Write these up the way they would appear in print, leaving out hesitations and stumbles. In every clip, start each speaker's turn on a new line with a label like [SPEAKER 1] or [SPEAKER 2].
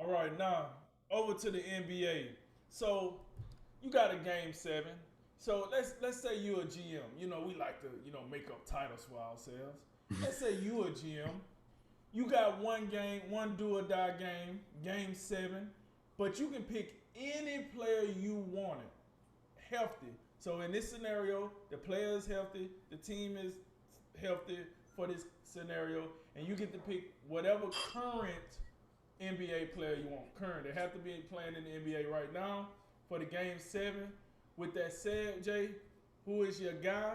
[SPEAKER 1] All right, now over to the NBA. So you got a game seven. So let's say you a GM. You know, we like to, make up titles for ourselves. Let's say you a GM. You got one game, one do or die game, game seven, but you can pick any player you wanted, healthy. So in this scenario, the player is healthy, the team is healthy for this scenario, and you get to pick whatever current NBA player you want. Current, they have to be playing in the NBA right now for the game seven. With that said, Jay, who is your guy?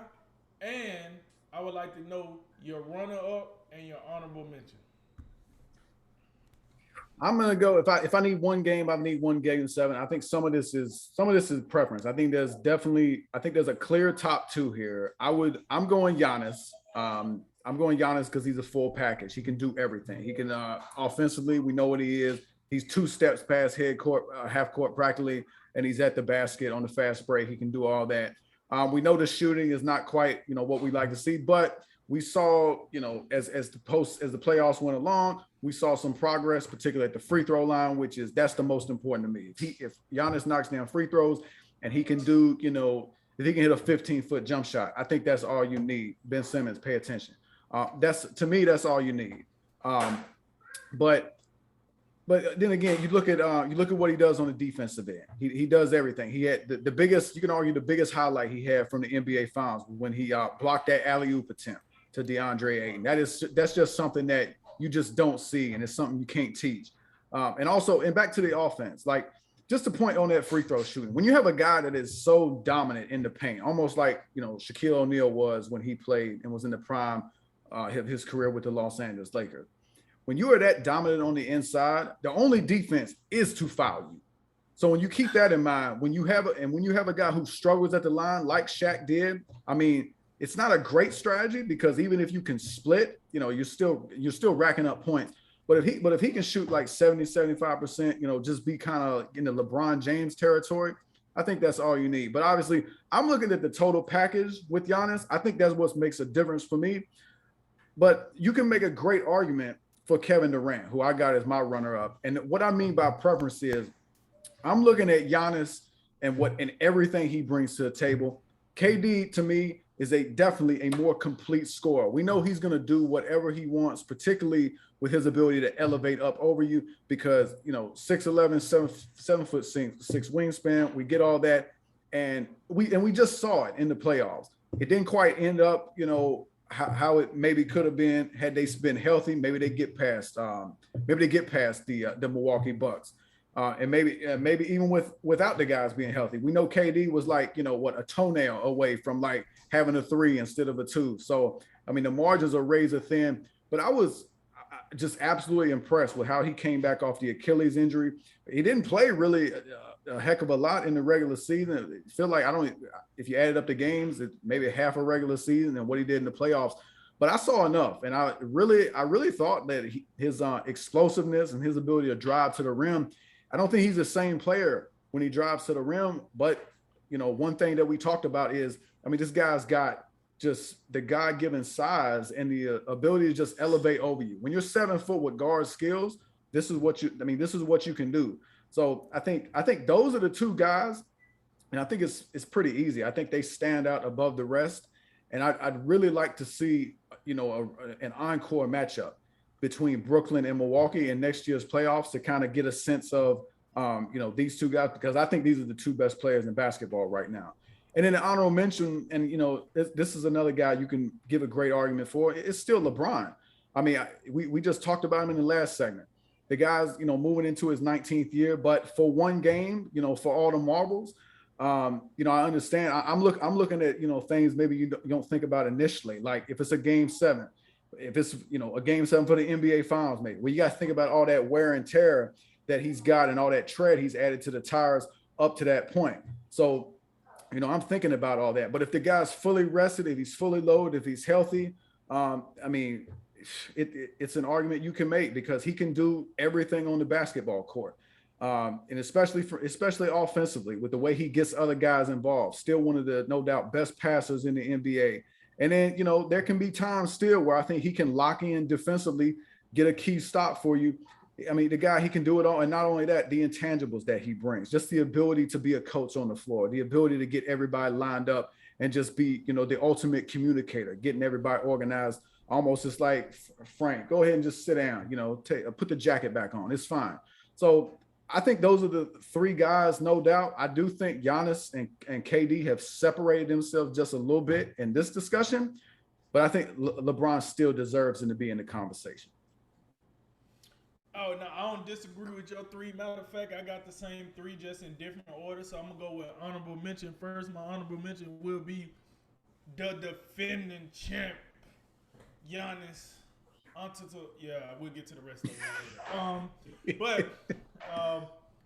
[SPEAKER 1] And I would like to know your runner up and your honorable mention.
[SPEAKER 2] I'm gonna go if I need one game, I need one game seven. I think some of this is preference. I think there's a clear top two here. I'm going Giannis. I'm going Giannis because he's a full package. He can do everything. He can offensively, we know what he is. He's two steps past head court, half court practically, and he's at the basket on the fast break. He can do all that. We know the shooting is not quite what we like to see, but we saw as the playoffs went along, we saw some progress, particularly at the free throw line, that's the most important to me. If Giannis knocks down free throws and he can do if he can hit a 15-foot jump shot, I think that's all you need. Ben Simmons, pay attention. That's to me, that's all you need. Um, but but then again, you look at what he does on the defensive end. He does everything. He had the biggest, you can argue the biggest highlight he had from the NBA Finals when he blocked that alley oop attempt to DeAndre Ayton. That's just something that you just don't see, and it's something you can't teach. And back to the offense, like just to point on that free throw shooting. When you have a guy that is so dominant in the paint, almost like Shaquille O'Neal was when he played and was in the prime of his career with the Los Angeles Lakers. When you are that dominant on the inside, the only defense is to foul you. So when you keep that in mind, when you have a guy who struggles at the line like Shaq did, I mean, it's not a great strategy because even if you can split, you're still racking up points. But if he can shoot like 70, 75%, just be kind of in the LeBron James territory, I think that's all you need. But obviously, I'm looking at the total package with Giannis. I think that's what makes a difference for me. But you can make a great argument for Kevin Durant, who I got as my runner up. And what I mean by preference is I'm looking at Giannis and everything he brings to the table. KD to me is definitely a more complete scorer. We know he's going to do whatever he wants, particularly with his ability to elevate up over you because 6'11", 7'6" wingspan. We get all that, and we just saw it in the playoffs. It didn't quite end up, how it maybe could have been had they been healthy. Maybe they get past the Milwaukee Bucks. And maybe even without the guys being healthy, we know KD was like a toenail away from like having a three instead of a two. So I mean the margins are razor thin. But I was just absolutely impressed with how he came back off the Achilles injury. He didn't play really a heck of a lot in the regular season. I feel like if you added up the games, it's maybe half a regular season and what he did in the playoffs. But I saw enough, and I really thought that his explosiveness and his ability to drive to the rim. I don't think he's the same player when he drives to the rim. But one thing that we talked about is, I mean, this guy's got just the God-given size and the ability to just elevate over you. When you're 7 foot with guard skills, this is what you can do. So I think those are the two guys, and I think it's pretty easy. I think they stand out above the rest, and I'd really like to see an encore matchup between Brooklyn and Milwaukee in next year's playoffs to kind of get a sense of these two guys, because I think these are the two best players in basketball right now. And then the honorable mention, and this is another guy you can give a great argument for. It's still LeBron. I mean, we just talked about him in the last segment. The guy's moving into his 19th year, but for one game, for all the marbles, I understand. I'm looking at things maybe you don't think about initially, like if it's a game seven, if it's a game seven for the NBA Finals, maybe. Well, you got to think about all that wear and tear that he's got and all that tread he's added to the tires up to that point. So I'm thinking about all that. But if the guy's fully rested, if he's fully loaded, if he's healthy, I mean, it's an argument you can make because he can do everything on the basketball court. And especially offensively with the way he gets other guys involved. Still one of the, no doubt, best passers in the NBA. And then, there can be times still where I think he can lock in defensively, get a key stop for you. I mean, the guy, he can do it all. And not only that, the intangibles that he brings, just the ability to be a coach on the floor, the ability to get everybody lined up and just be, the ultimate communicator, getting everybody organized. Almost just like, Frank, go ahead and just sit down, put the jacket back on. It's fine. So I think those are the three guys, no doubt. I do think Giannis and KD have separated themselves just a little bit in this discussion, but I think LeBron still deserves him to be in the conversation.
[SPEAKER 1] Oh no, I don't disagree with your three. Matter of fact, I got the same three, just in different order. So I'm gonna go with honorable mention first. My honorable mention will be the defending champ, Giannis Antetokounmpo. Yeah, we'll get to the rest of it later.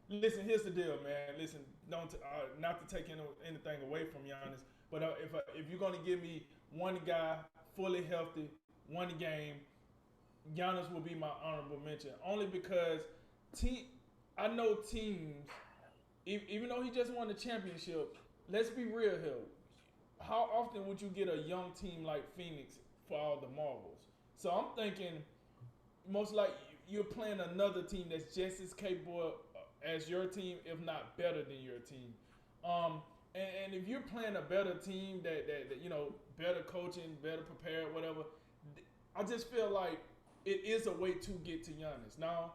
[SPEAKER 1] Listen, here's the deal, man. Listen, don't not to take anything away from Giannis, but if you're gonna give me one guy fully healthy, one game, Giannis will be my honorable mention. Only because I know teams, even though he just won the championship, let's be real here. How often would you get a young team like Phoenix for all the marbles? So I'm thinking most likely you're playing another team that's just as capable as your team, if not better than your team. And if you're playing a better team that better coaching, better prepared, whatever, I just feel like it is a way to get to Giannis. Now,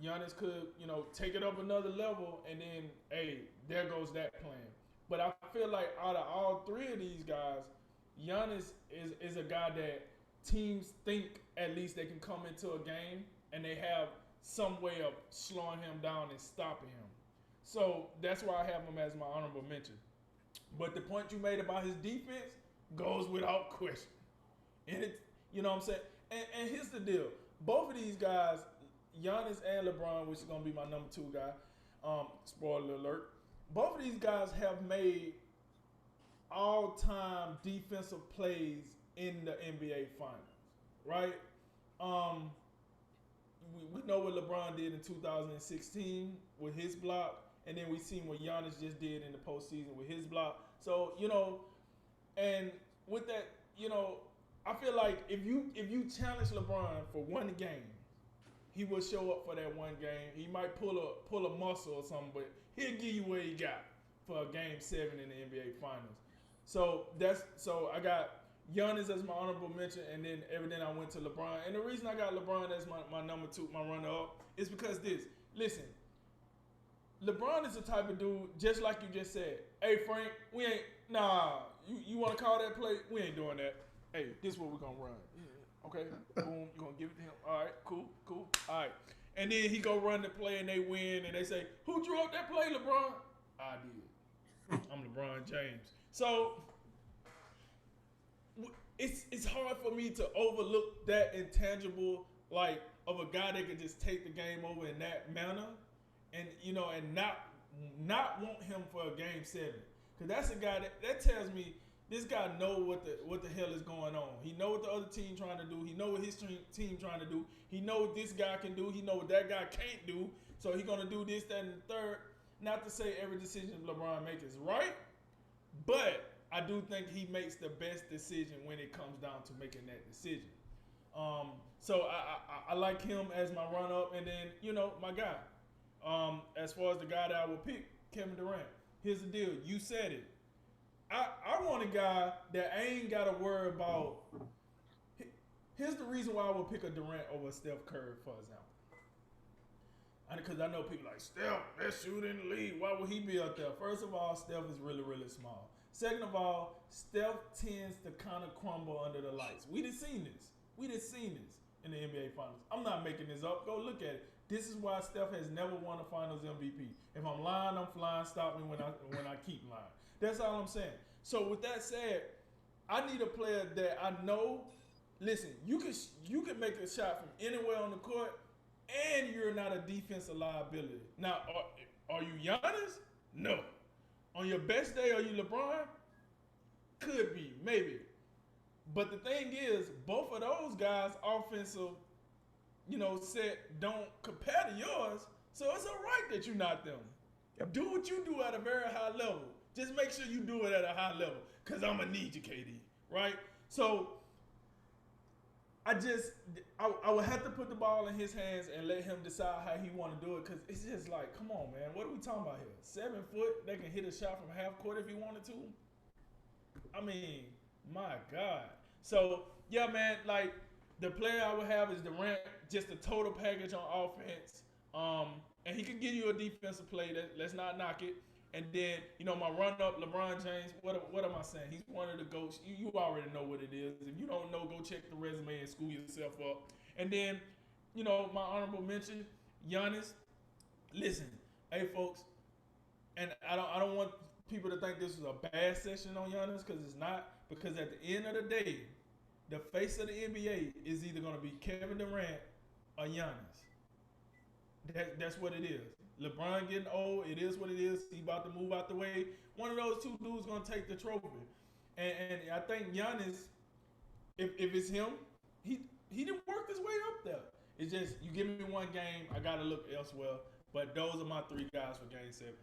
[SPEAKER 1] Giannis could, take it up another level, and then, hey, there goes that plan. But I feel like out of all three of these guys, Giannis is a guy that teams think at least they can come into a game and they have some way of slowing him down and stopping him. So that's why I have him as my honorable mention. But the point you made about his defense goes without question. And you know what I'm saying? And here's the deal. Both of these guys, Giannis and LeBron, which is going to be my number two guy, spoiler alert, both of these guys have made all-time defensive plays in the NBA Finals, right? We know what LeBron did in 2016 with his block, and then we seen what Giannis just did in the postseason with his block. So, and with that, I feel like if you challenge LeBron for one game, he will show up for that one game. He might pull a muscle or something, but he'll give you what he got for a game 7 in the NBA Finals. So I got Giannis as my honorable mention, and then everything I went to LeBron. And the reason I got LeBron as my number two, my runner-up, is because listen, LeBron is the type of dude, just like you just said, hey, Frank, you want to call that play? We ain't doing that. Hey, this is what we're going to run. Yeah, okay, boom, you're going to give it to him. All right, cool, all right. And then he go run the play, and they win, and they say, who drew up that play, LeBron? I did. I'm LeBron James. So it's hard for me to overlook that intangible, like, of a guy that could just take the game over in that manner, and and not want him for a game 7, because that's a guy that tells me this guy know what the hell is going on. He know what the other team trying to do. He know what his team trying to do. He know what this guy can do. He know what that guy can't do. So he's gonna do this, that, and the third. Not to say every decision LeBron makes is right, but I do think he makes the best decision when it comes down to making that decision. So I like him as my run-up, and then my guy. As far as the guy that I would pick, Kevin Durant. Here's the deal. You said it. I want a guy that I ain't got to worry about. Here's the reason why I would pick a Durant over Steph Curry, for example. Because I know people like, Steph, best shooter in the league. Why would he be up there? First of all, Steph is really, really small. Second of all, Steph tends to kind of crumble under the lights. We done seen this. In the NBA Finals. I'm not making this up. Go look at it. This is why Steph has never won a Finals MVP. If I'm lying, I'm flying. Stop me when I keep lying. That's all I'm saying. So with that said, I need a player that I know. Listen, you can make a shot from anywhere on the court, and you're not a defensive liability. Now, are you Giannis? No. On your best day, are you LeBron? Could be, maybe. But the thing is, both of those guys' offensive, set don't compare to yours. So it's all right that you're not them. Yep. Do what you do at a very high level. Just make sure you do it at a high level, because I'm going to need you, KD, right? So I would have to put the ball in his hands and let him decide how he want to do it. Cause it's just like, come on, man, what are we talking about here? 7 foot, they can hit a shot from half court if he wanted to. I mean, my God. So yeah, man, like the player I would have is Durant, just a total package on offense. And he can give you a defensive play. Let's not knock it. And then, my run up, LeBron James, what am I saying? He's one of the GOATs. You already know what it is. If you don't know, go check the resume and school yourself up. And then, my honorable mention, Giannis. Listen, hey folks, and I don't want people to think this was a bad session on Giannis, because it's not. Because at the end of the day, the face of the NBA is either going to be Kevin Durant or Giannis. That's what it is. LeBron getting old. It is what it is. He about to move out the way. One of those two dudes gonna take the trophy. And I think Giannis, if it's him, he didn't work his way up there. It's just, you give me one game, I gotta look elsewhere. But those are my 3 guys for Game 7.